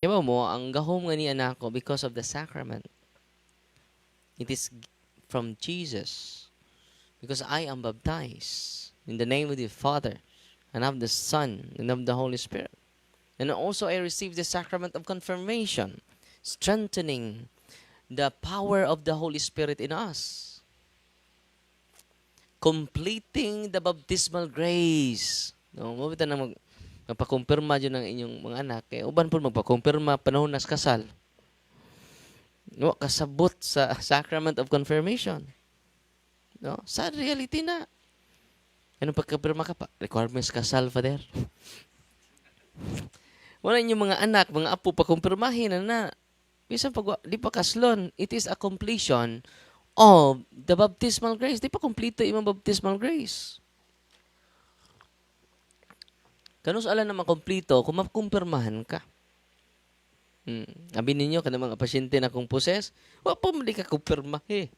Diba mo, ang gahom nga ni anak ko because of the sacrament. It is from Jesus. Because I am baptized in the name of the Father, and of the Son, and of the Holy Spirit. And also I received the sacrament of confirmation, strengthening the power of the Holy Spirit in us. Completing the baptismal grace. No, mabita na magpakumpirma dyan ng inyong mga anak. Kaya uban po magpakumpirma panahon nas kasal. No, kasabot sa sacrament of confirmation. No, sa reality na. Anong pagkapirma ka pa? Requirements kasal, Father. Wala inyong mga anak, mga apo, pakumpirmahin na. Bisan pag di pa kaslon, it is a completion of the baptismal grace. Di pa kompleto yung baptismal grace. Kanus ala naman kompleto kung makumpirmahan ka. Sabi ninyo, ka mga pasyente na kung poses, wala pa mali ka kumpirma eh.